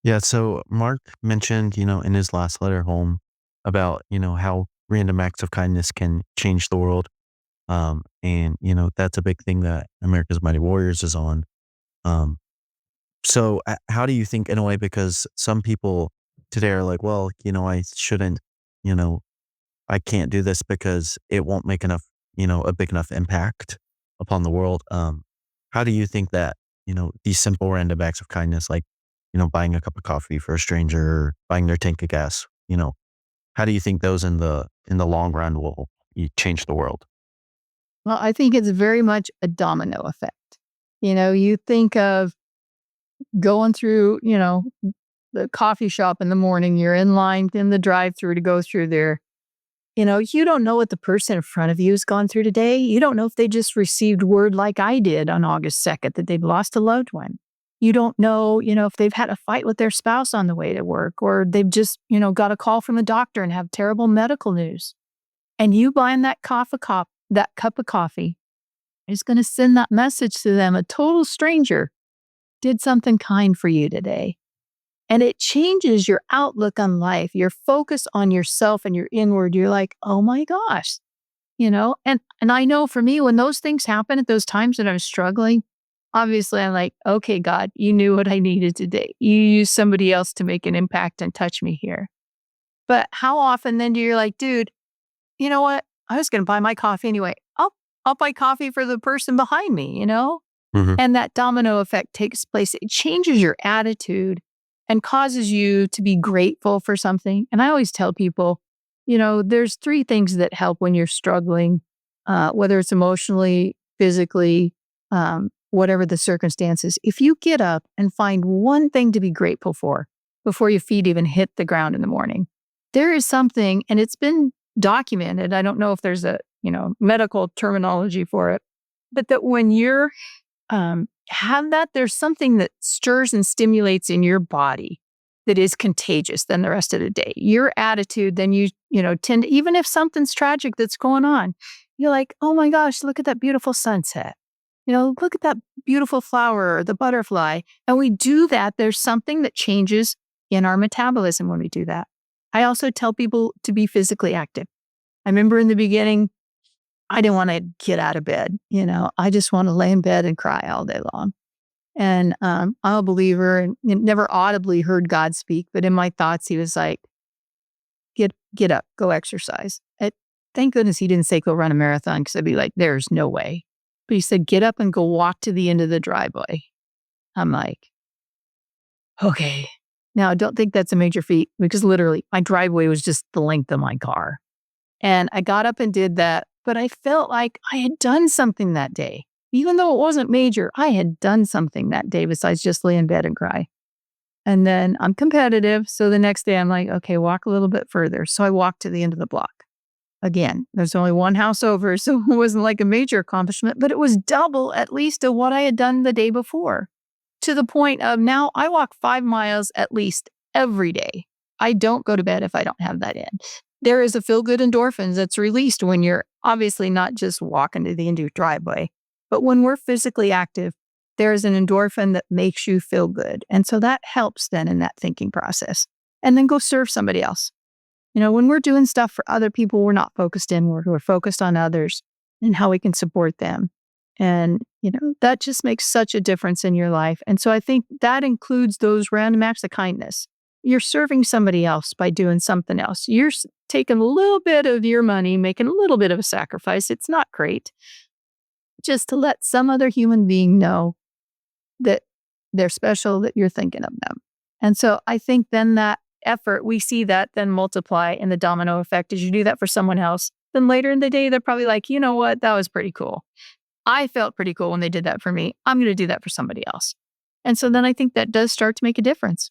Yeah, so Mark mentioned, in his last letter home about, how random acts of kindness can change the world. And, that's a big thing that America's Mighty Warriors is on. Um, so how do you think in a way, because some people today are like, well, I shouldn't, you know, I can't do this because it won't make enough, a big enough impact upon the world. How do you think that, these simple random acts of kindness, like, buying a cup of coffee for a stranger, or buying their tank of gas, how do you think those in the long run will change the world? Well, I think it's very much a domino effect. You think of going through, the coffee shop in the morning, you're in line in the drive-through to go through there. You don't know what the person in front of you has gone through today. You don't know if they just received word like I did on August 2nd that they've lost a loved one. You don't know, if they've had a fight with their spouse on the way to work, or they've just, got a call from the doctor and have terrible medical news. And you buying that cup of coffee is going to send that message to them. A total stranger did something kind for you today. And it changes your outlook on life, your focus on yourself and your inward. You're like, oh my gosh, and I know for me, when those things happen at those times that I'm struggling, obviously I'm like, okay, God, you knew what I needed today. You used somebody else to make an impact and touch me here. But how often then do you're like, dude, you know what? I was going to buy my coffee anyway. I'll buy coffee for the person behind me. Hmm. And that domino effect takes place. It changes your attitude and causes you to be grateful for something. And I always tell people, there's three things that help when you're struggling, whether it's emotionally, physically, whatever the circumstances. If you get up and find one thing to be grateful for before your feet even hit the ground in the morning, there is something, and it's been documented. I don't know if there's a, medical terminology for it, but that when you're have that, there's something that stirs and stimulates in your body that is contagious than the rest of the day. Your attitude, then tend to, even if something's tragic that's going on, you're like, oh my gosh, look at that beautiful sunset. Look at that beautiful flower or the butterfly. And we do that. There's something that changes in our metabolism when we do that. I also tell people to be physically active. I remember in the beginning, I didn't want to get out of bed. I just want to lay in bed and cry all day long. And I'm a believer and never audibly heard God speak, but in my thoughts, he was like, get up, go exercise. Thank goodness he didn't say go run a marathon, because I'd be like, there's no way. But he said, get up and go walk to the end of the driveway. I'm like, okay. Now, I don't think that's a major feat, because literally my driveway was just the length of my car. And I got up and did that, but I felt like I had done something that day. Even though it wasn't major, I had done something that day besides just lay in bed and cry. And then I'm competitive. So the next day I'm like, okay, walk a little bit further. So I walked to the end of the block. Again, there's only one house over, so it wasn't like a major accomplishment, but it was double at least of what I had done the day before. To the point of now I walk 5 miles at least every day. I don't go to bed if I don't have that in. There is a feel-good endorphins that's released when you're obviously not just walking to the end of your driveway, but when we're physically active, there is an endorphin that makes you feel good. And so that helps then in that thinking process. And then go serve somebody else. When we're doing stuff for other people, we're not focused inward. We're focused on others and how we can support them. And, that just makes such a difference in your life. And so I think that includes those random acts of kindness. You're serving somebody else by doing something else. You're taking a little bit of your money, making a little bit of a sacrifice. It's not great. Just to let some other human being know that they're special, that you're thinking of them. And so I think then that effort, we see that then multiply in the domino effect. As you do that for someone else, then later in the day, they're probably like, you know what, that was pretty cool. I felt pretty cool when they did that for me. I'm going to do that for somebody else. And so then I think that does start to make a difference.